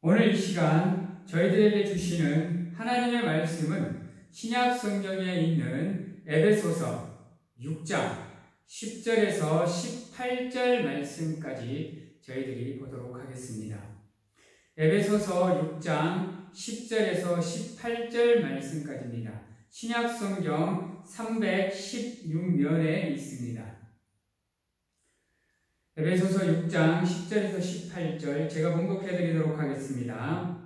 오늘 이 시간 저희들에게 주시는 하나님의 말씀은 신약 성경에 있는 에베소서 6장 10절에서 18절 말씀까지 저희들이 보도록 하겠습니다. 에베소서 6장 10절에서 18절 말씀까지입니다. 신약 성경 316면에 있습니다. 에베소서 6장 10절에서 18절 제가 봉독해 드리도록 하겠습니다.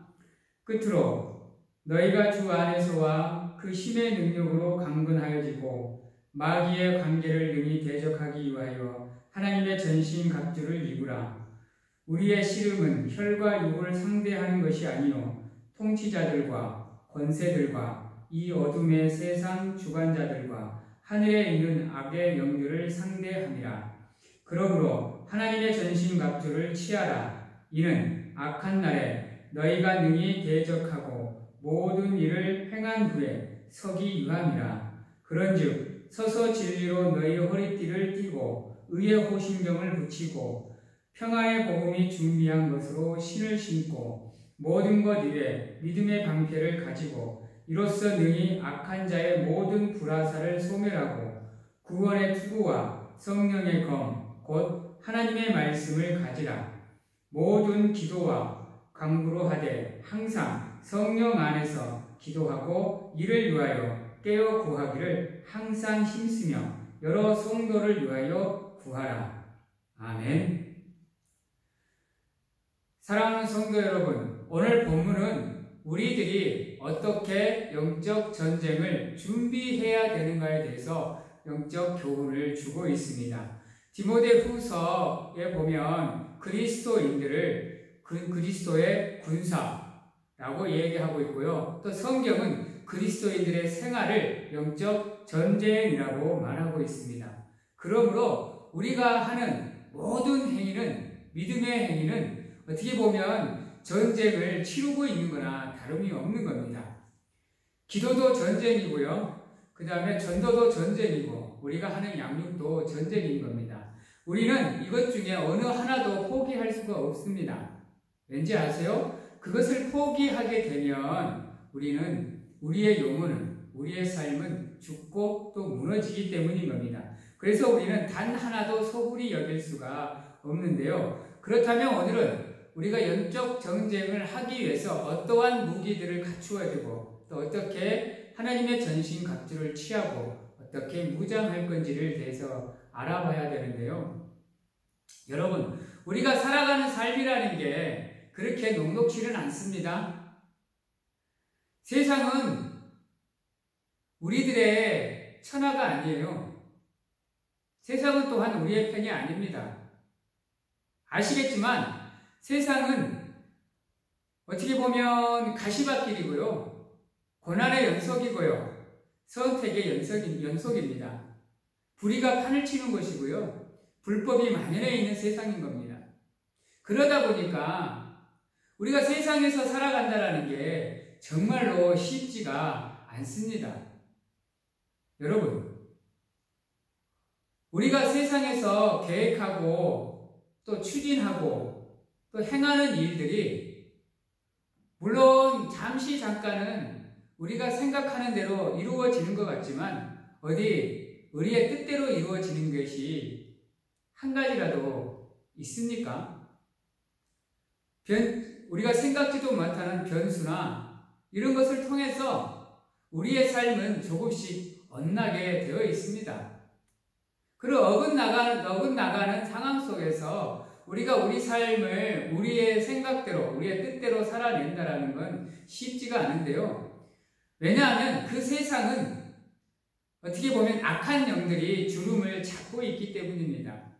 끝으로 너희가 주 안에서와 그 힘의 능력으로 강건하여지고 마귀의 관계를 능히 대적하기 위하여 하나님의 전신갑주를 입으라. 우리의 씨름은 혈과 육을 상대하는 것이 아니요 통치자들과 권세들과 이 어둠의 세상 주관자들과 하늘에 있는 악의 영들을 상대함이라. 그러므로 하나님의 전신갑주를 취하라. 이는 악한 날에 너희가 능히 대적하고 모든 일을 행한 후에 서기 유함이라. 그런즉 서서 진리로 너희의 허리띠를 띠고 의의 호심경을 붙이고 평화의 복음이 준비한 것으로 신을 신고 모든 것 위에 믿음의 방패를 가지고 이로써 능히 악한 자의 모든 불화살을 소멸하고 구원의 투구와 성령의 검 곧 하나님의 말씀을 가지라. 모든 기도와 간구로 하되 항상 성령 안에서 기도하고 이를 위하여 깨어 구하기를 항상 힘쓰며 여러 성도를 위하여 구하라. 아멘. 사랑하는 성도 여러분, 오늘 본문은 우리들이 어떻게 영적 전쟁을 준비해야 되는가에 대해서 영적 교훈을 주고 있습니다. 디모데후서에 보면 그리스도인들을 그리스도의 군사라고 얘기하고 있고요. 또 성경은 그리스도인들의 생활을 영적 전쟁이라고 말하고 있습니다. 그러므로 우리가 하는 모든 행위는, 믿음의 행위는 어떻게 보면 전쟁을 치르고 있는 거나 다름이 없는 겁니다. 기도도 전쟁이고요. 그 다음에 전도도 전쟁이고 우리가 하는 양육도 전쟁인 겁니다. 우리는 이것 중에 어느 하나도 포기할 수가 없습니다. 왠지 아세요? 그것을 포기하게 되면 우리의 영혼은, 우리의 삶은 죽고 또 무너지기 때문인 겁니다. 그래서 우리는 단 하나도 소홀히 여길 수가 없는데요. 그렇다면 오늘은 우리가 영적 전쟁을 하기 위해서 어떠한 무기들을 갖추어야 되고 또 어떻게 하나님의 전신갑주를 취하고 어떻게 무장할 건지를 대해서 알아봐야 되는데요. 여러분, 우리가 살아가는 삶이라는 게 그렇게 녹록지는 않습니다. 세상은 우리들의 천하가 아니에요. 세상은 또한 우리의 편이 아닙니다. 아시겠지만 세상은 어떻게 보면 가시밭길이고요. 고난의 연속이고요. 선택의 연속입니다. 불의가 판을 치는 것이고요. 불법이 만연해 있는 세상인 겁니다. 그러다 보니까 우리가 세상에서 살아간다는 게 정말로 쉽지가 않습니다. 여러분, 우리가 세상에서 계획하고 또 추진하고 또 행하는 일들이 물론 잠깐은 우리가 생각하는 대로 이루어지는 것 같지만 어디 우리의 뜻대로 이루어지는 것이 한 가지라도 있습니까? 우리가 생각지도 못하는 변수나 이런 것을 통해서 우리의 삶은 조금씩 엇나게 되어 있습니다. 그리고 어긋나가는 상황 속에서 우리가 우리 삶을 우리의 생각대로, 우리의 뜻대로 살아낸다는 건 쉽지가 않은데요. 왜냐하면 그 세상은 어떻게 보면 악한 영들이 주름을 잡고 있기 때문입니다.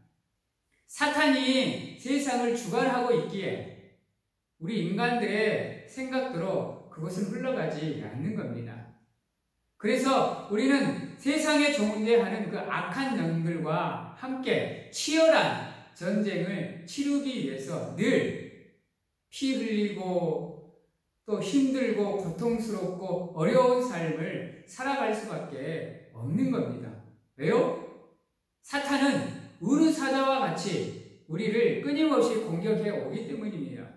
사탄이 세상을 주관하고 있기에 우리 인간들의 생각대로 그것은 흘러가지 않는 겁니다. 그래서 우리는 세상에 존재하는 그 악한 영들과 함께 치열한 전쟁을 치르기 위해서 늘 피 흘리고 또 힘들고 고통스럽고 어려운 삶을 살아갈 수밖에 없는 겁니다. 왜요? 사탄은 우르사자와 같이 우리를 끊임없이 공격해 오기 때문입니다.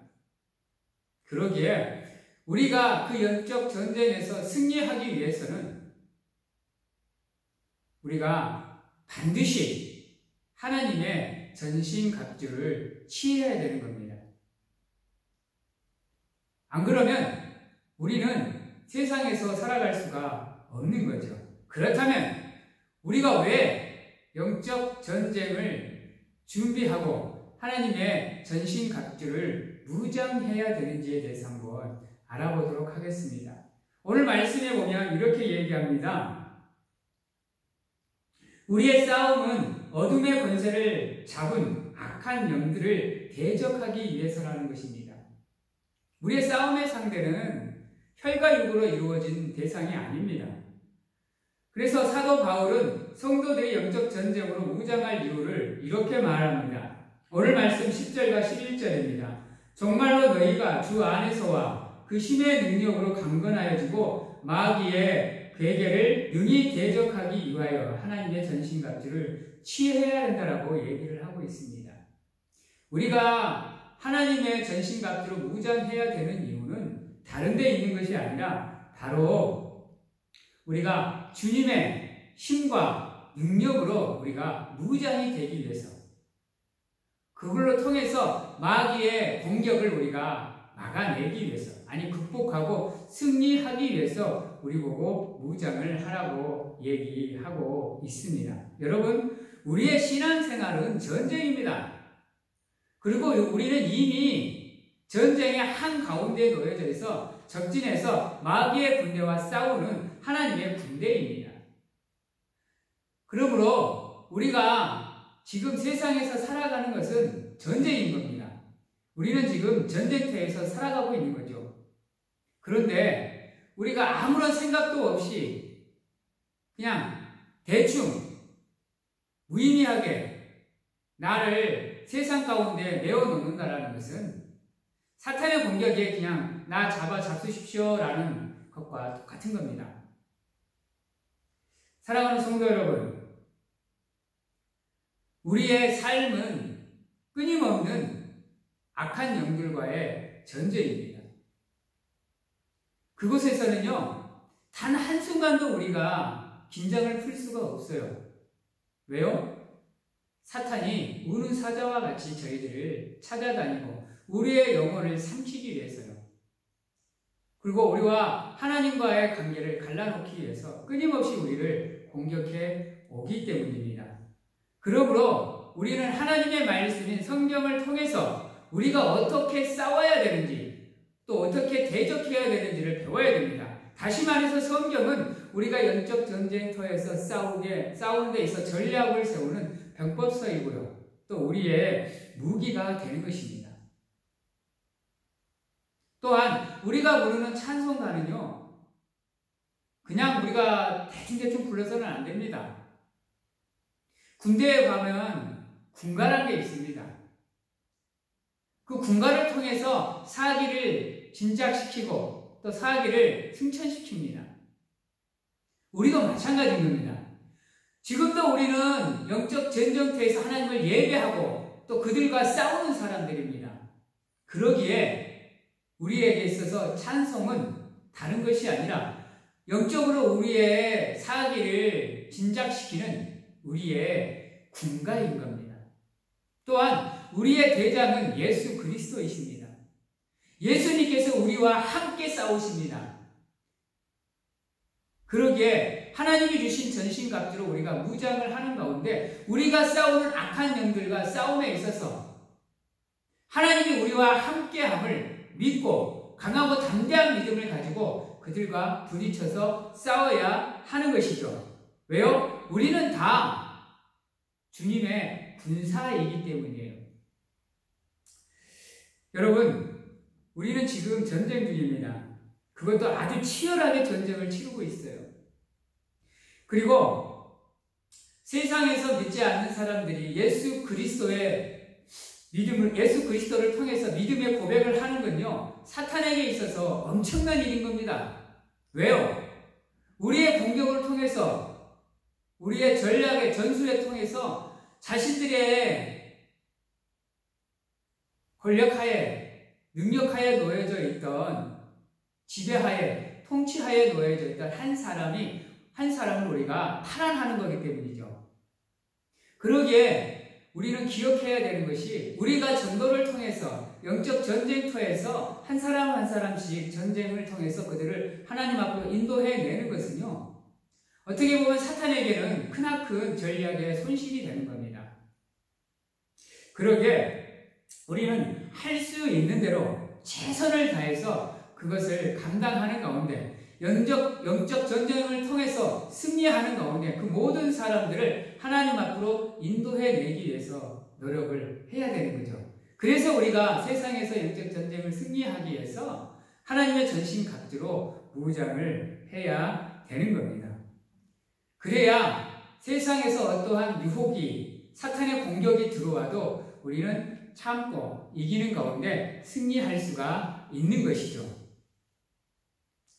그러기에 우리가 그 영적 전쟁에서 승리하기 위해서는 우리가 반드시 하나님의 전신갑주를 취해야 되는 겁니다. 안 그러면 우리는 세상에서 살아갈 수가 없는 거죠. 그렇다면 우리가 왜 영적 전쟁을 준비하고 하나님의 전신갑주를 무장해야 되는지에 대해서 한번 알아보도록 하겠습니다. 오늘 말씀에 보면 이렇게 얘기합니다. 우리의 싸움은 어둠의 권세를 잡은 악한 영들을 대적하기 위해서라는 것입니다. 우리의 싸움의 상대는 혈과 육으로 이루어진 대상이 아닙니다. 그래서 사도 바울은 성도들의 영적 전쟁으로 무장할 이유를 이렇게 말합니다. 오늘 말씀 10절과 11절입니다. 정말로 너희가 주 안에서와 그 힘의 능력으로 강건하여지고 마귀의 괴계를 능히 대적하기 위하여 하나님의 전신갑주를 취해야 한다라고 얘기를 하고 있습니다. 우리가 하나님의 전신갑주로 무장해야 되는 이유는 다른 데 있는 것이 아니라 바로 우리가 주님의 힘과 능력으로 우리가 무장이 되기 위해서, 그걸로 통해서 마귀의 공격을 우리가 막아내기 위해서, 아니 극복하고 승리하기 위해서 우리 보고 무장을 하라고 얘기하고 있습니다. 여러분, 우리의 신앙생활은 전쟁입니다. 그리고 우리는 이미 전쟁의 한가운데에 놓여져 있어 적진에서 마귀의 군대와 싸우는 하나님의 군대입니다. 그러므로 우리가 지금 세상에서 살아가는 것은 전쟁인 겁니다. 우리는 지금 전쟁터에서 살아가고 있는 거죠. 그런데 우리가 아무런 생각도 없이 그냥 대충 무의미하게 나를 세상 가운데 내어놓는다라는 것은 사탄의 공격에 그냥 나 잡수십시오라는 것과 똑같은 겁니다. 사랑하는 성도 여러분, 우리의 삶은 끊임없는 악한 영들과의 전쟁입니다. 그곳에서는요, 단 한순간도 우리가 긴장을 풀 수가 없어요. 왜요? 사탄이 우는 사자와 같이 저희들을 찾아다니고 우리의 영혼을 삼키기 위해서요. 그리고 우리와 하나님과의 관계를 갈라놓기 위해서 끊임없이 우리를 공격해 오기 때문입니다. 그러므로 우리는 하나님의 말씀인 성경을 통해서 우리가 어떻게 싸워야 되는지, 또 어떻게 대적해야 되는지를 배워야 됩니다. 다시 말해서 성경은 우리가 영적 전쟁터에서 싸우는 데 있어 전략을 세우는 병법서이고요, 또 우리의 무기가 되는 것입니다. 또한 우리가 부르는 찬송가는요, 그냥 우리가 대충 불러서는 안 됩니다. 군대에 가면 군가라는 게 있습니다. 그 군가를 통해서 사기를 진작시키고 또 사기를 승천시킵니다. 우리도 마찬가지인 겁니다. 지금도 우리는 영적 전쟁터에서 하나님을 예배하고 또 그들과 싸우는 사람들입니다. 그러기에 우리에게 있어서 찬송은 다른 것이 아니라 영적으로 우리의 사기를 진작시키는 우리의 군가인 겁니다. 또한 우리의 대장은 예수 그리스도이십니다. 예수님께서 우리와 함께 싸우십니다. 그러기에 하나님이 주신 전신갑주로 우리가 무장을 하는 가운데 우리가 싸우는 악한 영들과 싸움에 있어서 하나님이 우리와 함께함을 믿고 강하고 담대한 믿음을 가지고 그들과 부딪혀서 싸워야 하는 것이죠. 왜요? 우리는 다 주님의 군사이기 때문이에요. 여러분, 우리는 지금 전쟁 중입니다. 그것도 아주 치열하게 전쟁을 치르고 있어요. 그리고 세상에서 믿지 않는 사람들이 예수 그리스도를 통해서 믿음의 고백을 하는 건요, 사탄에게 있어서 엄청난 일인 겁니다. 왜요? 우리의 공격을 통해서, 우리의 전략의 전술에 통해서 자신들의 권력하에 능력하에 놓여져 있던 지배하에 통치하에 놓여져 있던 한 사람을 우리가 탈환하는 거기 때문이죠. 그러기에 우리는 기억해야 되는 것이 우리가 전도를 통해서 영적 전쟁터에서 한 사람 한 사람씩 전쟁을 통해서 그들을 하나님 앞으로 인도해내는 것은요, 어떻게 보면 사탄에게는 크나큰 전략의 손실이 되는 겁니다. 그러기에 우리는 할 수 있는 대로 최선을 다해서 그것을 감당하는 가운데 영적 전쟁을 통해서 승리하는 가운데 그 모든 사람들을 하나님 앞으로 인도해내기 위해서 노력을 해야 되는 거죠. 그래서 우리가 세상에서 영적 전쟁을 승리하기 위해서 하나님의 전신갑주로 무장을 해야 되는 겁니다. 그래야 세상에서 어떠한 유혹이 사탄의 공격이 들어와도 우리는 참고 이기는 가운데 승리할 수가 있는 것이죠.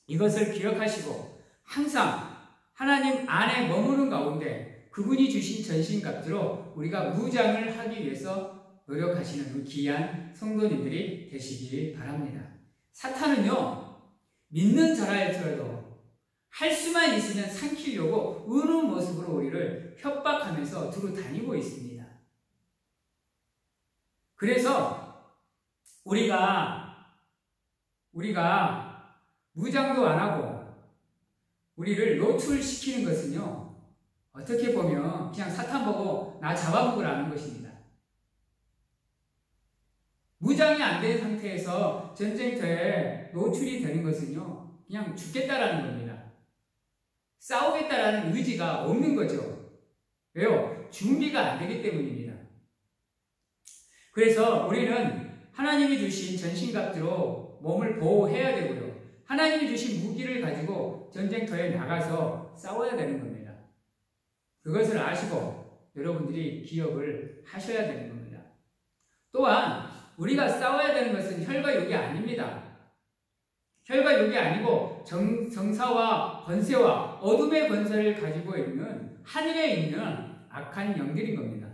이것을 기억하시고 항상 하나님 안에 머무는 가운데 그분이 주신 전신갑주로 우리가 무장을 하기 위해서 노력하시는 우리 귀한 성도님들이 되시기 바랍니다. 사탄은요, 믿는 자라일지라도 할 수만 있으면 삼키려고 어느 모습으로 우리를 협박하면서 두루 다니고 있습니다. 그래서 우리가 무장도 안 하고 우리를 노출시키는 것은요, 어떻게 보면 그냥 사탄 보고 나 잡아먹으라는 것입니다. 무장이 안 된 상태에서 전쟁터에 노출이 되는 것은요, 그냥 죽겠다라는 겁니다. 싸우겠다라는 의지가 없는 거죠. 왜요? 준비가 안 되기 때문입니다. 그래서 우리는 하나님이 주신 전신갑주로 몸을 보호해야 되고요, 하나님이 주신 무기를 가지고 전쟁터에 나가서 싸워야 되는 겁니다. 그것을 아시고 여러분들이 기억을 하셔야 되는 겁니다. 또한 우리가 싸워야 되는 것은 혈과 육이 아닙니다. 혈과 육이 아니고 정사와 권세와 어둠의 권세를 가지고 있는 하늘에 있는 악한 영들인 겁니다.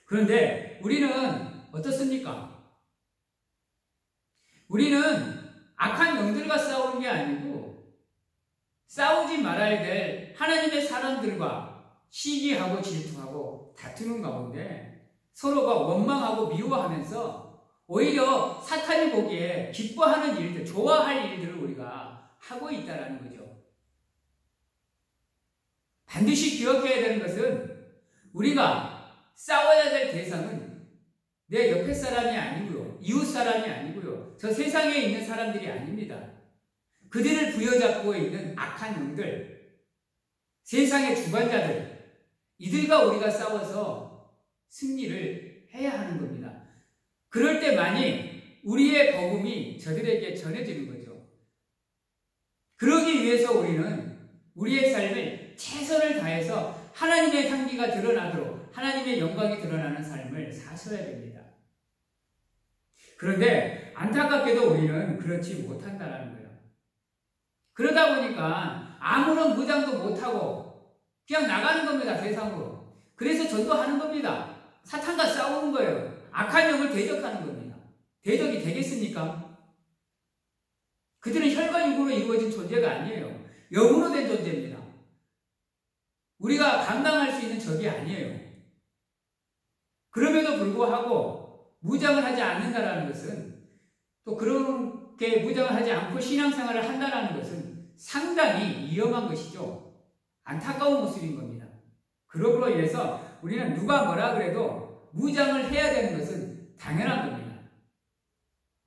그런데 우리는 어떻습니까? 우리는 악한 영들과 싸우는 게 아니고 싸우지 말아야 될 하나님의 사람들과 시기하고 질투하고 다투는 가운데 서로가 원망하고 미워하면서 오히려 사탄이 보기에 기뻐하는 일들, 좋아할 일들을 우리가 하고 있다는 거죠. 반드시 기억해야 되는 것은 우리가 싸워야 될 대상은 내 옆에 사람이 아니고요, 이웃 사람이 아니고요, 저 세상에 있는 사람들이 아닙니다. 그들을 부여잡고 있는 악한 영들, 세상의 주관자들, 이들과 우리가 싸워서 승리를 해야 하는 겁니다. 그럴 때만이 우리의 복음이 저들에게 전해지는 거죠. 그러기 위해서 우리는 우리의 삶을 최선을 다해서 하나님의 향기가 드러나도록 하나님의 영광이 드러나는 삶을 사셔야 됩니다. 그런데 안타깝게도 우리는 그렇지 못한다는 거예요. 그러다 보니까 아무런 무장도 못하고 그냥 나가는 겁니다, 세상으로. 그래서 전도하는 겁니다. 사탄과 싸우는 거예요. 악한 영을 대적하는 겁니다. 대적이 되겠습니까? 그들은 혈과 육으로 이루어진 존재가 아니에요. 영으로 된 존재입니다. 우리가 감당할 수 있는 적이 아니에요. 그럼에도 불구하고 무장을 하지 않는다는 것은, 또 그렇게 무장을 하지 않고 신앙생활을 한다는 것은 상당히 위험한 것이죠. 안타까운 모습인 겁니다. 그러므로 인해서 우리는 누가 뭐라 그래도 무장을 해야 되는 것은 당연한 겁니다.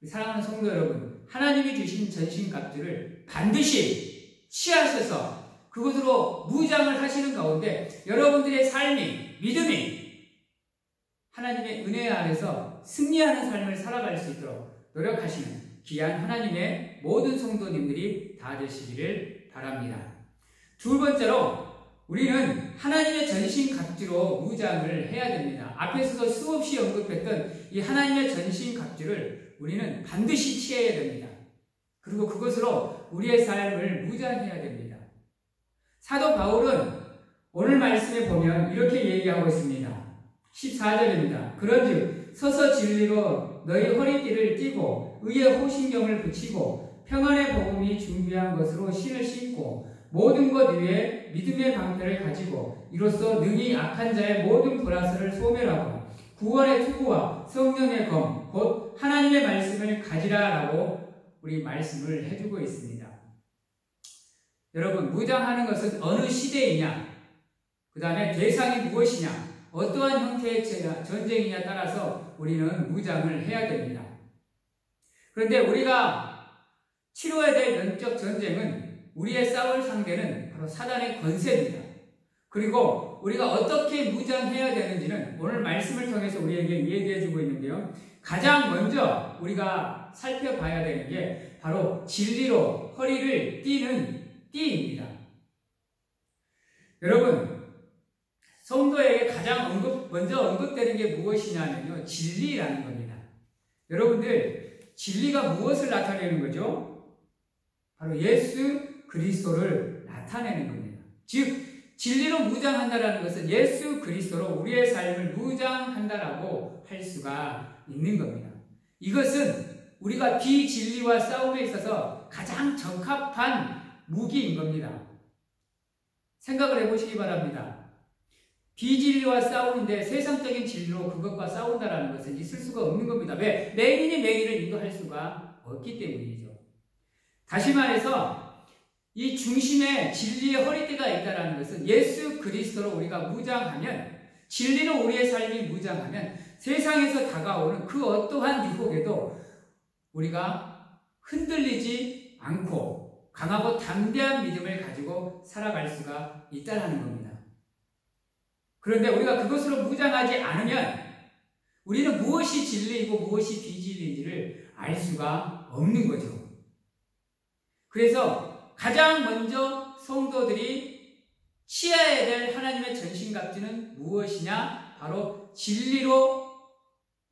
사랑하는 성도 여러분, 하나님이 주신 전신갑주를 반드시 취하셔서 그것으로 무장을 하시는 가운데 여러분들의 삶이, 믿음이 하나님의 은혜 안에서 승리하는 삶을 살아갈 수 있도록 노력하시는 귀한 하나님의 모든 성도님들이 다 되시기를 바랍니다. 두 번째로 우리는 하나님의 전신갑주로 무장을 해야 됩니다. 앞에서도 수없이 언급했던 이 하나님의 전신갑주를 우리는 반드시 취해야 됩니다. 그리고 그것으로 우리의 삶을 무장해야 됩니다. 사도 바울은 오늘 말씀에 보면 이렇게 얘기하고 있습니다. 14절입니다. 그런즉 서서 진리로 너희 허리띠를 띠고 의의 호신경을 붙이고 평안의 복음이 준비한 것으로 신을 신고 모든 것 위에 믿음의 방패를 가지고 이로써 능히 악한 자의 모든 불화설을 소멸하고 구원의 투구와 성령의 검 곧 하나님의 말씀을 가지라라고 우리 말씀을 해주고 있습니다. 여러분, 무장하는 것은 어느 시대이냐, 그 다음에 대상이 무엇이냐, 어떠한 형태의 전쟁이냐 따라서 우리는 무장을 해야 됩니다. 그런데 우리가 치러야 될 영적 전쟁은 우리의 싸울 상대는 바로 사단의 권세입니다. 그리고 우리가 어떻게 무장해야 되는지는 오늘 말씀을 통해서 우리에게 얘기해 주고 있는데요. 가장 먼저 우리가 살펴봐야 되는 게 바로 진리로 허리를 띠는 띠입니다. 여러분, 성도에게 가장 먼저 언급되는 게 무엇이냐면요, 진리라는 겁니다. 여러분들, 진리가 무엇을 나타내는 거죠? 바로 예수 그리스도를 나타내는 겁니다. 즉 진리로 무장한다라는 것은 예수 그리스도로 우리의 삶을 무장한다라고 할 수가 있는 겁니다. 이것은 우리가 비진리와 싸움에 있어서 가장 적합한 무기인 겁니다. 생각을 해보시기 바랍니다. 비진리와 싸우는데 세상적인 진리로 그것과 싸운다라는 것은 있을 수가 없는 겁니다. 왜? 맹인이 맹인을 인도할 수가 없기 때문이죠. 다시 말해서 이 중심에 진리의 허리띠가 있다는 것은 예수 그리스도로 우리가 무장하면, 진리로 우리의 삶이 무장하면 세상에서 다가오는 그 어떠한 유혹에도 우리가 흔들리지 않고 강하고 담대한 믿음을 가지고 살아갈 수가 있다는 겁니다. 그런데 우리가 그것으로 무장하지 않으면 우리는 무엇이 진리이고 무엇이 비진리인지를 알 수가 없는 거죠. 그래서 가장 먼저 성도들이 취해야 될 하나님의 전신갑주는 무엇이냐? 바로 진리로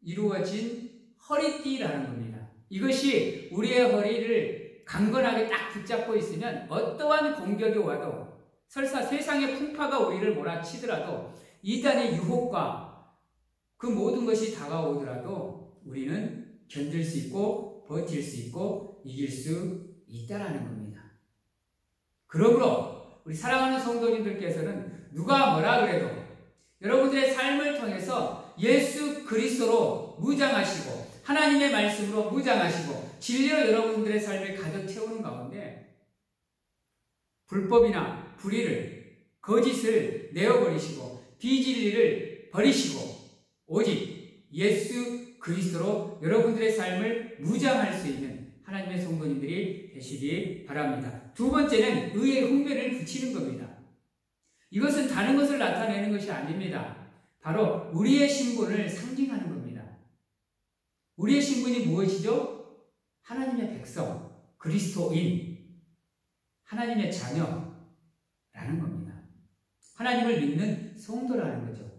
이루어진 허리띠라는 겁니다. 이것이 우리의 허리를 강건하게 딱 붙잡고 있으면 어떠한 공격이 와도, 설사 세상의 풍파가 우리를 몰아치더라도, 이단의 유혹과 그 모든 것이 다가오더라도 우리는 견딜 수 있고 버틸 수 있고 이길 수 있다라는 겁니다. 그러므로 우리 사랑하는 성도님들께서는 누가 뭐라 그래도 여러분들의 삶을 통해서 예수 그리스도로 무장하시고 하나님의 말씀으로 무장하시고 진리로 여러분들의 삶을 가득 채우는 가운데 불법이나 불의를, 거짓을 내어버리시고 비진리를 버리시고 오직 예수 그리스도로 여러분들의 삶을 무장할 수 있는 하나님의 성도님들이 되시기 바랍니다. 두 번째는 의의 훈배를 붙이는 겁니다. 이것은 다른 것을 나타내는 것이 아닙니다. 바로 우리의 신분을 상징하는 겁니다. 우리의 신분이 무엇이죠? 하나님의 백성, 그리스도인, 하나님의 자녀라는 겁니다. 하나님을 믿는 성도라는 거죠.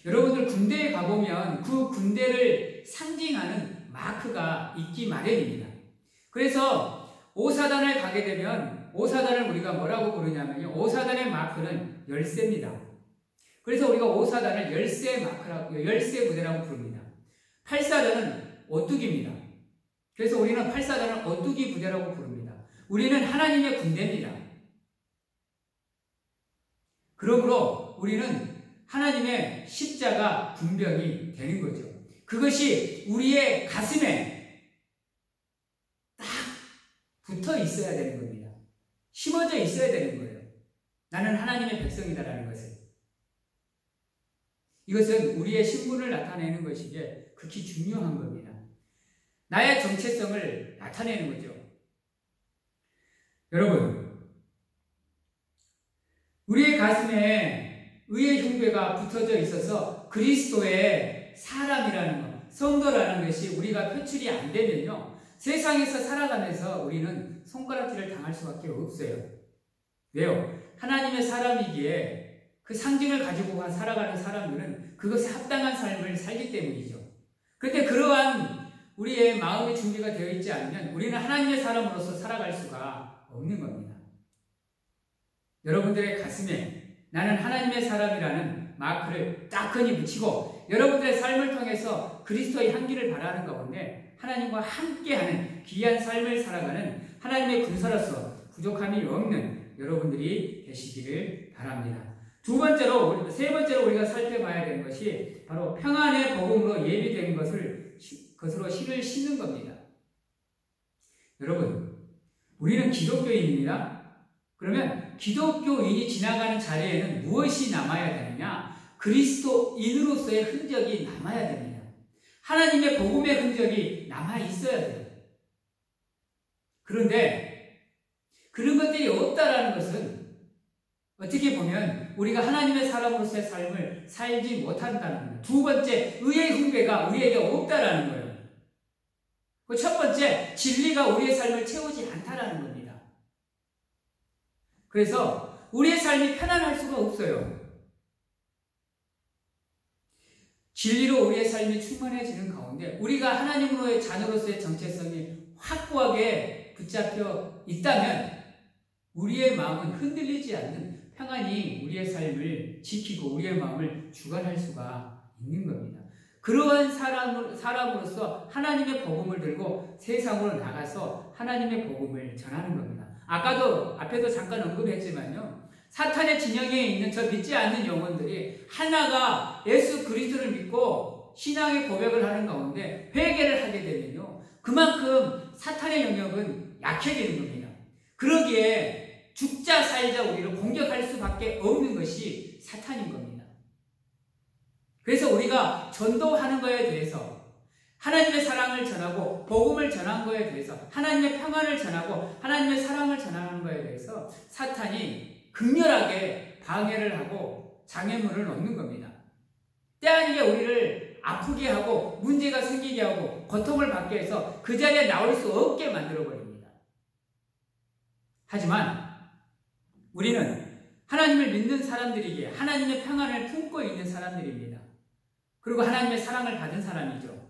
여러분들 군대에 가보면 그 군대를 상징하는 마크가 있기 마련입니다. 그래서 5사단을 가게 되면 5사단을 우리가 뭐라고 부르냐면요, 5사단의 마크는 열쇠입니다. 그래서 우리가 5사단을 열쇠 마크라고, 열쇠 부대라고 부릅니다. 8사단은 오뚜기입니다. 그래서 우리는 8사단을 오뚜기 부대라고 부릅니다. 우리는 하나님의 군대입니다. 그러므로 우리는 하나님의 십자가 군병이 되는 거죠. 그것이 우리의 가슴에 딱 붙어 있어야 되는 겁니다. 심어져 있어야 되는 거예요. 나는 하나님의 백성이다라는 것을. 이것은 우리의 신분을 나타내는 것이기에 극히 중요한 겁니다. 나의 정체성을 나타내는 거죠. 여러분, 우리의 가슴에 의의 흉배가 붙어져 있어서 그리스도의 사람이라는 것, 성도라는 것이 우리가 표출이 안 되면요, 세상에서 살아가면서 우리는 손가락질을 당할 수밖에 없어요. 왜요? 하나님의 사람이기에 그 상징을 가지고 살아가는 사람들은 그것에 합당한 삶을 살기 때문이죠. 그런데 그러한 우리의 마음의 준비가 되어 있지 않으면 우리는 하나님의 사람으로서 살아갈 수가 없는 겁니다. 여러분들의 가슴에 나는 하나님의 사람이라는 마크를 따끈히 붙이고 여러분들의 삶을 통해서 그리스도의 향기를 발하는 가운데 하나님과 함께하는 귀한 삶을 살아가는 하나님의 군사로서 부족함이 없는 여러분들이 되시기를 바랍니다. 세 번째로 우리가 살펴봐야 되는 것이 바로 평안의 복음으로 예비된 것으로 신을 신는 겁니다. 여러분, 우리는 기독교인입니다. 그러면 기독교인이 지나가는 자리에는 무엇이 남아야 되느냐? 그리스도인으로서의 흔적이 남아야 됩니다. 하나님의 복음의 흔적이 남아 있어야 돼요. 그런데 그런 것들이 없다라는 것은 어떻게 보면 우리가 하나님의 사람으로서의 삶을 살지 못한다는 겁니다. 두 번째, 의의 훈계가 우리에게 없다라는 거예요. 첫 번째, 진리가 우리의 삶을 채우지 않다라는 겁니다. 그래서 우리의 삶이 편안할 수가 없어요. 진리로 우리의 삶이 충만해지는 가운데 우리가 하나님으로의 자녀로서의 정체성이 확고하게 붙잡혀 있다면 우리의 마음은 흔들리지 않는 평안이 우리의 삶을 지키고 우리의 마음을 주관할 수가 있는 겁니다. 그러한 사람으로서 하나님의 복음을 들고 세상으로 나가서 하나님의 복음을 전하는 겁니다. 앞에도 잠깐 언급했지만요. 사탄의 진영에 있는 저 믿지 않는 영혼들이 하나가 예수 그리스도를 믿고 신앙의 고백을 하는 가운데 회개를 하게 되면요. 그만큼 사탄의 영역은 약해지는 겁니다. 그러기에 죽자 살자 우리를 공격할 수밖에 없는 것이 사탄인 겁니다. 그래서 우리가 전도하는 것에 대해서 하나님의 사랑을 전하고 복음을 전한 것에 대해서 하나님의 평안을 전하고 하나님의 사랑을 전하는 것에 대해서 사탄이 극렬하게 방해를 하고 장애물을 넣는 겁니다. 때 아니게 우리를 아프게 하고 문제가 생기게 하고 고통을 받게 해서 그 자리에 나올 수 없게 만들어버립니다. 하지만 우리는 하나님을 믿는 사람들이기에 하나님의 평안을 품고 있는 사람들입니다. 그리고 하나님의 사랑을 받은 사람이죠.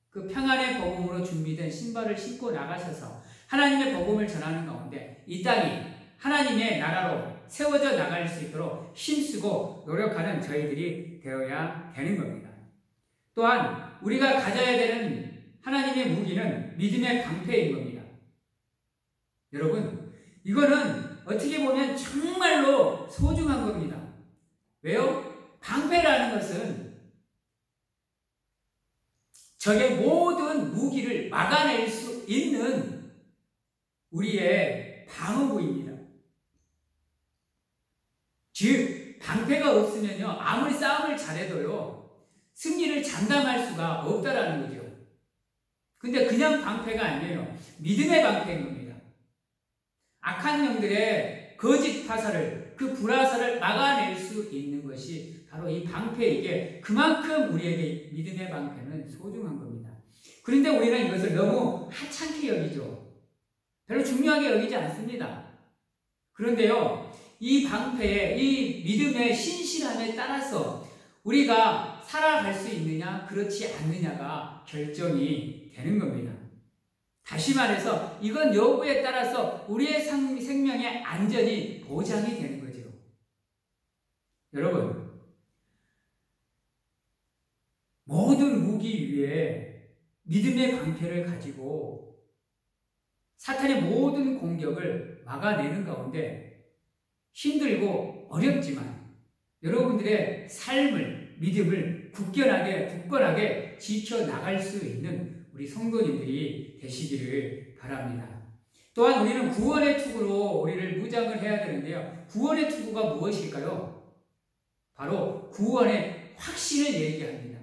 그 평안의 복음으로 준비된 신발을 신고 나가셔서 하나님의 복음을 전하는 가운데 이 땅이 하나님의 나라로 세워져 나갈 수 있도록 힘쓰고 노력하는 저희들이 되어야 되는 겁니다. 또한 우리가 가져야 되는 하나님의 무기는 믿음의 방패인 겁니다. 여러분, 이거는 어떻게 보면 정말로 소중한 겁니다. 왜요? 방패라는 것은 적의 모든 무기를 막아낼 수 있는 우리의 방어구입니다. 즉, 방패가 없으면요, 아무리 싸움을 잘해도요, 승리를 장담할 수가 없다라는 거죠. 근데 그냥 방패가 아니에요. 믿음의 방패인 겁니다. 악한 영들의 거짓 화살을, 그 불화살을 막아낼 수 있는 것이 바로 이 방패이기에 그만큼 우리에게 믿음의 방패는 소중한 겁니다. 그런데 우리는 이것을 너무 하찮게 여기죠. 별로 중요하게 여기지 않습니다. 그런데요, 이 방패의, 이 믿음의 신실함에 따라서 우리가 살아갈 수 있느냐, 그렇지 않느냐가 결정이 되는 겁니다. 다시 말해서 이건 여부에 따라서 우리의 생명의 안전이 보장이 되는 거죠. 여러분, 모든 무기 위에 믿음의 방패를 가지고 사탄의 모든 공격을 막아내는 가운데 힘들고 어렵지만 여러분들의 삶을, 믿음을 굳건하게 지켜나갈 수 있는 우리 성도님들이 되시기를 바랍니다. 또한 우리는 구원의 투구로 우리를 무장을 해야 되는데요. 구원의 투구가 무엇일까요? 바로 구원의 확신을 얘기합니다.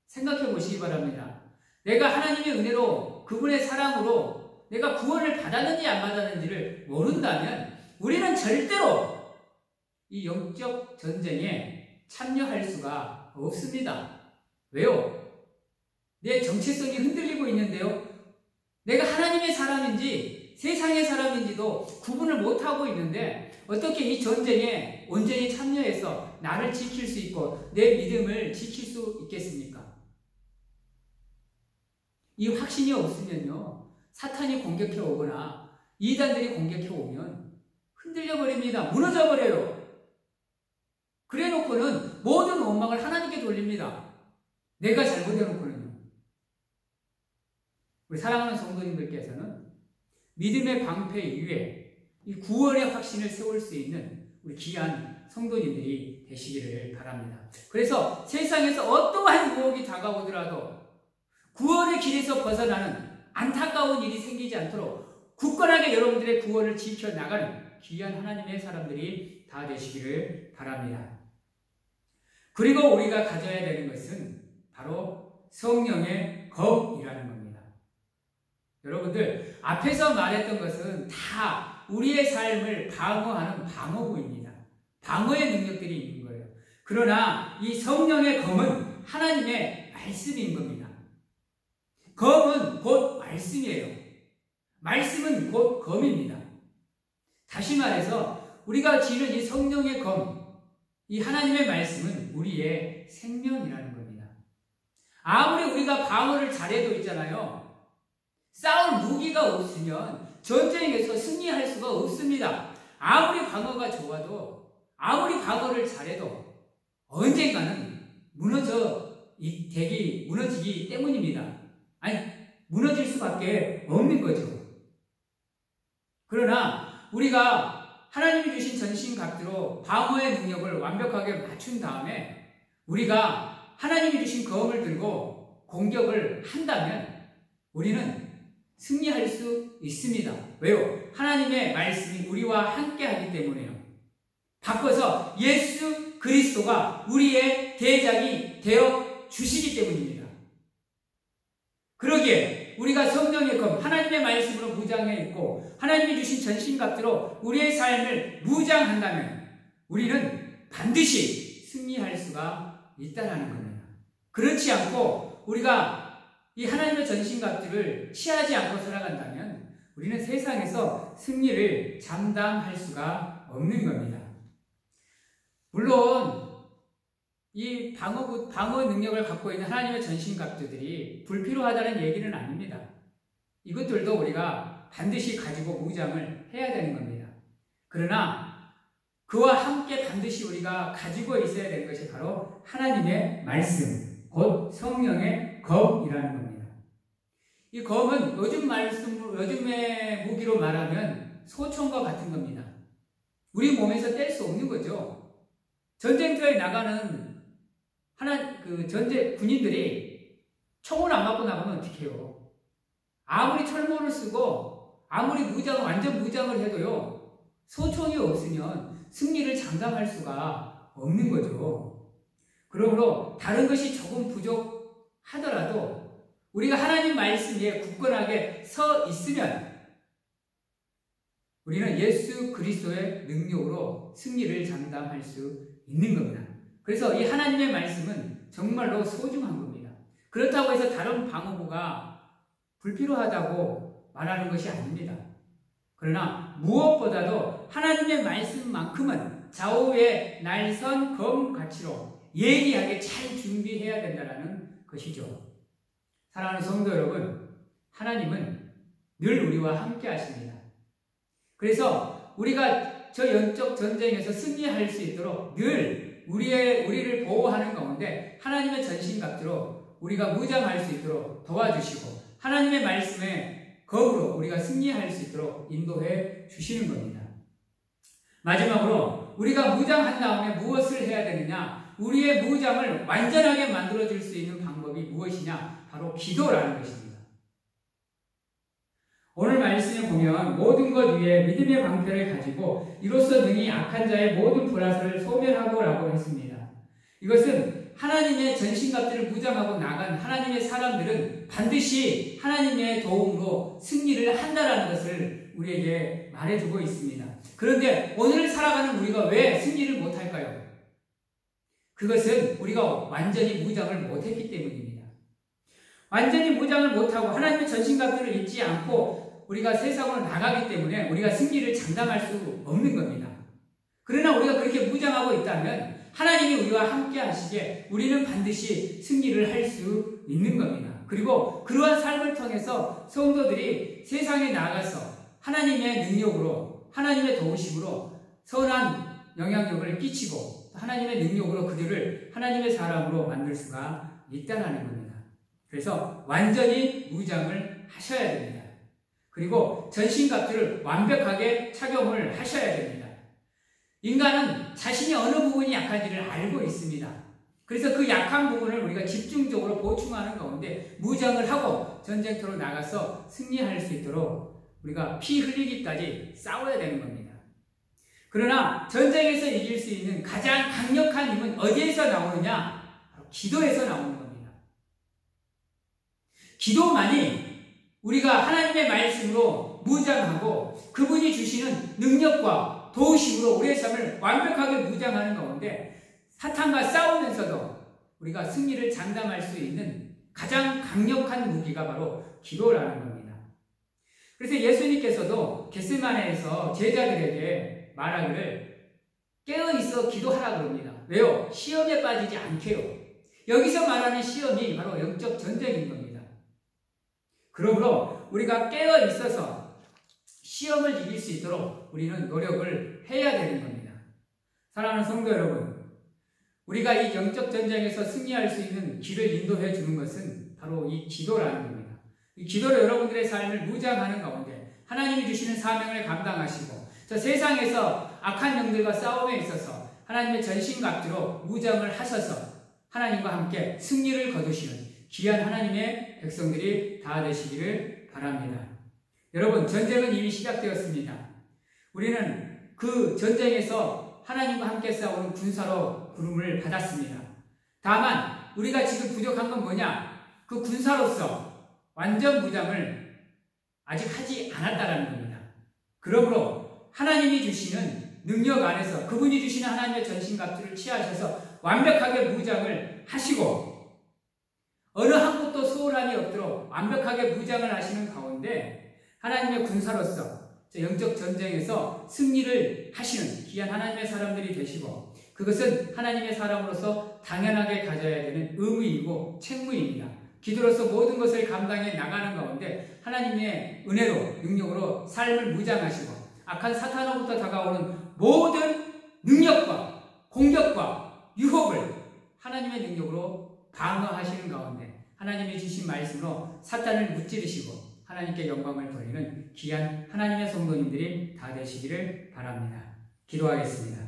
생각해 보시기 바랍니다. 내가 하나님의 은혜로, 그분의 사랑으로 내가 구원을 받았는지 안 받았는지를 모른다면 우리는 절대로 이 영적 전쟁에 참여할 수가 없습니다. 왜요? 내 정체성이 흔들리고 있는데요. 내가 하나님의 사람인지 세상의 사람인지도 구분을 못하고 있는데 어떻게 이 전쟁에 온전히 참여해서 나를 지킬 수 있고 내 믿음을 지킬 수 있겠습니까? 이 확신이 없으면요, 사탄이 공격해 오거나 이단들이 공격해 오면 흔들려 버립니다. 무너져 버려요. 그래 놓고는 모든 원망을 하나님께 돌립니다. 내가 잘못해 놓고는요. 우리 사랑하는 성도님들께서는 믿음의 방패 위에 이 구원의 확신을 세울 수 있는 우리 귀한 성도님들이 되시기를 바랍니다. 그래서 세상에서 어떠한 유혹이 다가오더라도 구원의 길에서 벗어나는 안타까운 일이 생기지 않도록 굳건하게 여러분들의 구원을 지켜나가는 귀한 하나님의 사람들이 다 되시기를 바랍니다. 그리고 우리가 가져야 되는 것은 바로 성령의 검이라는 겁니다. 여러분들, 앞에서 말했던 것은 다 우리의 삶을 방어하는 방어구입니다. 방어의 능력들이 있는 거예요. 그러나 이 성령의 검은 하나님의 말씀인 겁니다. 검은 곧 말씀이에요. 말씀은 곧 검입니다. 다시 말해서 우리가 지는 이 성령의 검, 이 하나님의 말씀은 우리의 생명이라는 겁니다. 아무리 우리가 방어를 잘해도 있잖아요. 싸울 무기가 없으면 전쟁에서 승리할 수가 없습니다. 아무리 방어가 좋아도, 아무리 방어를 잘해도 언젠가는 무너지기 때문입니다. 아니, 무너질 수밖에 없는 거죠. 그러나 우리가 하나님이 주신 전신갑주로 방어의 능력을 완벽하게 맞춘 다음에 우리가 하나님이 주신 검을 들고 공격을 한다면 우리는 승리할 수 있습니다. 왜요? 하나님의 말씀이 우리와 함께 하기 때문에요. 바꿔서 예수 그리스도가 우리의 대장이 되어 주시기 때문입니다. 그러기에 우리가 성령의 검, 하나님의 말씀으로 무장해 있고 하나님이 주신 전신갑주로 우리의 삶을 무장한다면 우리는 반드시 승리할 수가 있다는 겁니다. 그렇지 않고 우리가 이 하나님의 전신갑주를 취하지 않고 살아간다면 우리는 세상에서 승리를 장담할 수가 없는 겁니다. 물론 이 방어 능력을 갖고 있는 하나님의 전신갑주들이 불필요하다는 얘기는 아닙니다. 이것들도 우리가 반드시 가지고 무장을 해야 되는 겁니다. 그러나 그와 함께 반드시 우리가 가지고 있어야 되는 것이 바로 하나님의 말씀, 곧 성령의 검이라는 겁니다. 이 검은 요즘의 무기로 말하면 소총과 같은 겁니다. 우리 몸에서 뗄 수 없는 거죠. 전쟁터에 나가는 군인들이 총을 안 맞고 나가면 어떻게 해요? 아무리 철모를 쓰고 아무리 완전 무장을 해도요, 소총이 없으면 승리를 장담할 수가 없는 거죠. 그러므로 다른 것이 조금 부족하더라도 우리가 하나님 말씀 위에 굳건하게 서 있으면 우리는 예수 그리스도의 능력으로 승리를 장담할 수 있는 겁니다. 그래서 이 하나님의 말씀은 정말로 소중한 겁니다. 그렇다고 해서 다른 방어구가 불필요하다고 말하는 것이 아닙니다. 그러나 무엇보다도 하나님의 말씀만큼은 좌우의 날선 검같이로 예리하게 잘 준비해야 된다는 것이죠. 사랑하는 성도 여러분, 하나님은 늘 우리와 함께 하십니다. 그래서 우리가 저 영적 전쟁에서 승리할 수 있도록 늘 우리를 보호하는 가운데 하나님의 전신갑주로 우리가 무장할 수 있도록 도와주시고 하나님의 말씀에 검으로 우리가 승리할 수 있도록 인도해 주시는 겁니다. 마지막으로 우리가 무장한 다음에 무엇을 해야 되느냐? 우리의 무장을 완전하게 만들어줄 수 있는 방법이 무엇이냐? 바로 기도라는 것입니다. 오늘 말씀에 보면 모든 것 위에 믿음의 방패를 가지고 이로써 능히 악한 자의 모든 불화설을 소멸하고 라고 했습니다. 이것은 하나님의 전신갑주를 무장하고 나간 하나님의 사람들은 반드시 하나님의 도움으로 승리를 한다라는 것을 우리에게 말해주고 있습니다. 그런데 오늘 살아가는 우리가 왜 승리를 못할까요? 그것은 우리가 완전히 무장을 못했기 때문입니다. 완전히 무장을 못하고 하나님의 전신갑주를 잊지 않고 우리가 세상으로 나가기 때문에 우리가 승리를 장담할 수 없는 겁니다. 그러나 우리가 그렇게 무장하고 있다면 하나님이 우리와 함께 하시기에 우리는 반드시 승리를 할 수 있는 겁니다. 그리고 그러한 삶을 통해서 성도들이 세상에 나가서 하나님의 능력으로 하나님의 도우심으로 선한 영향력을 끼치고 하나님의 능력으로 그들을 하나님의 사람으로 만들 수가 있다는 겁니다. 그래서 완전히 무장을 하셔야 됩니다. 그리고 전신갑주를 완벽하게 착용을 하셔야 됩니다. 인간은 자신이 어느 부분이 약한지를 알고 있습니다. 그래서 그 약한 부분을 우리가 집중적으로 보충하는 가운데 무장을 하고 전쟁터로 나가서 승리할 수 있도록 우리가 피 흘리기까지 싸워야 되는 겁니다. 그러나 전쟁에서 이길 수 있는 가장 강력한 힘은 어디에서 나오느냐? 바로 기도에서 나오는 겁니다. 기도만이 우리가 하나님의 말씀으로 무장하고 그분이 주시는 능력과 도우심으로 우리의 삶을 완벽하게 무장하는 가운데 사탄과 싸우면서도 우리가 승리를 장담할 수 있는 가장 강력한 무기가 바로 기도라는 겁니다. 그래서 예수님께서도 겟세마네에서 제자들에게 말하기를 깨어있어 기도하라 그럽니다. 왜요? 시험에 빠지지 않게요. 여기서 말하는 시험이 바로 영적 전쟁인 겁니다. 그러므로 우리가 깨어있어서 시험을 이길 수 있도록 우리는 노력을 해야 되는 겁니다. 사랑하는 성도 여러분, 우리가 이 영적 전쟁에서 승리할 수 있는 길을 인도해 주는 것은 바로 이 기도라는 겁니다. 이 기도로 여러분들의 삶을 무장하는 가운데 하나님이 주시는 사명을 감당하시고 저 세상에서 악한 영들과 싸움에 있어서 하나님의 전신갑주로 무장을 하셔서 하나님과 함께 승리를 거두시는 귀한 하나님의 백성들이 다 되시기를 바랍니다. 여러분, 전쟁은 이미 시작되었습니다. 우리는 그 전쟁에서 하나님과 함께 싸우는 군사로 부름을 받았습니다. 다만 우리가 지금 부족한 건 뭐냐? 그 군사로서 완전 무장을 아직 하지 않았다는 겁니다. 그러므로 하나님이 주시는 능력 안에서 그분이 주시는 하나님의 전신갑주를 취하셔서 완벽하게 무장을 하시고 어느 한 곳도 소홀함이 없도록 완벽하게 무장을 하시는 가운데 하나님의 군사로서 영적 전쟁에서 승리를 하시는 귀한 하나님의 사람들이 되시고 그것은 하나님의 사람으로서 당연하게 가져야 되는 의무이고 책무입니다. 기도로서 모든 것을 감당해 나가는 가운데 하나님의 은혜로 능력으로 삶을 무장하시고 악한 사탄으로부터 다가오는 모든 능력과 공격과 유혹을 하나님의 능력으로 방어하시는 가운데 하나님이 주신 말씀으로 사탄을 무찌르시고 하나님께 영광을 돌리는 귀한 하나님의 성도님들이 다 되시기를 바랍니다. 기도하겠습니다.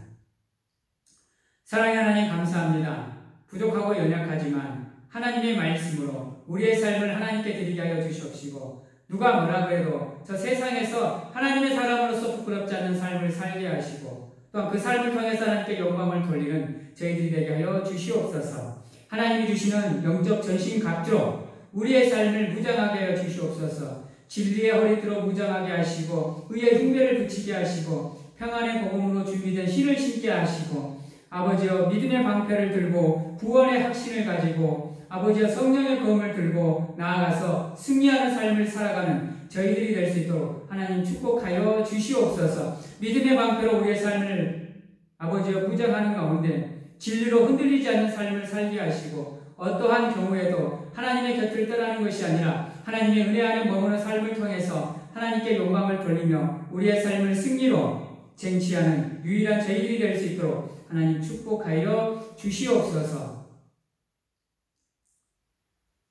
사랑의 하나님 감사합니다. 부족하고 연약하지만 하나님의 말씀으로 우리의 삶을 하나님께 드리게 하여 주시옵시고 누가 뭐라 그래도 저 세상에서 하나님의 사람으로서 부끄럽지 않는 삶을 살게 하시고 또한 그 삶을 통해서 하나님께 영광을 돌리는 저희들이 되게 하여 주시옵소서. 하나님이 주시는 영적 전신갑주로 우리의 삶을 무장하게 하여 주시옵소서. 진리의 허리띠로 무장하게 하시고 의의 흉배를 붙이게 하시고 평안의 복음으로 준비된 실을 신게 하시고 아버지여 믿음의 방패를 들고 구원의 확신을 가지고 아버지여 성령의 검을 들고 나아가서 승리하는 삶을 살아가는 저희들이 될 수 있도록 하나님 축복하여 주시옵소서. 믿음의 방패로 우리의 삶을 아버지여 무장하는 가운데 진리로 흔들리지 않는 삶을 살게 하시고 어떠한 경우에도 하나님의 곁을 떠나는 것이 아니라 하나님의 은혜 안에 머무는 삶을 통해서 하나님께 영광을 돌리며 우리의 삶을 승리로 쟁취하는 유일한 저희들이 될 수 있도록 하나님 축복하여 주시옵소서.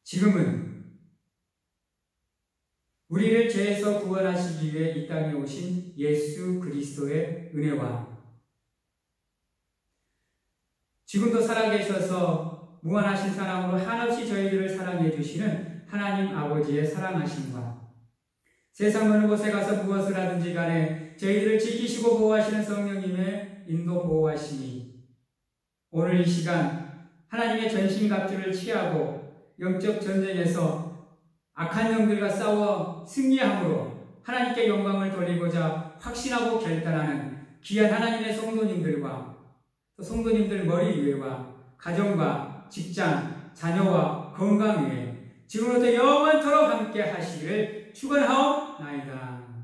지금은 우리를 죄에서 구원하시기 위해 이 땅에 오신 예수 그리스도의 은혜와 지금도 살아계셔서 무한하신 사랑으로 한없이 저희들을 사랑해 주시는 하나님 아버지의 사랑하심과 세상 어느 곳에 가서 무엇을 하든지 간에 저희들을 지키시고 보호하시는 성령님의 인도 보호하심이 오늘 이 시간 하나님의 전신갑주를 취하고 영적 전쟁에서 악한 영들과 싸워 승리함으로 하나님께 영광을 돌리고자 확신하고 결단하는 귀한 하나님의 성도님들과 또 성도님들 머리 위에와 가정과 직장, 자녀와 건강 위에 지금부터 영원토록 함께 하시기를 축원하옵나이다.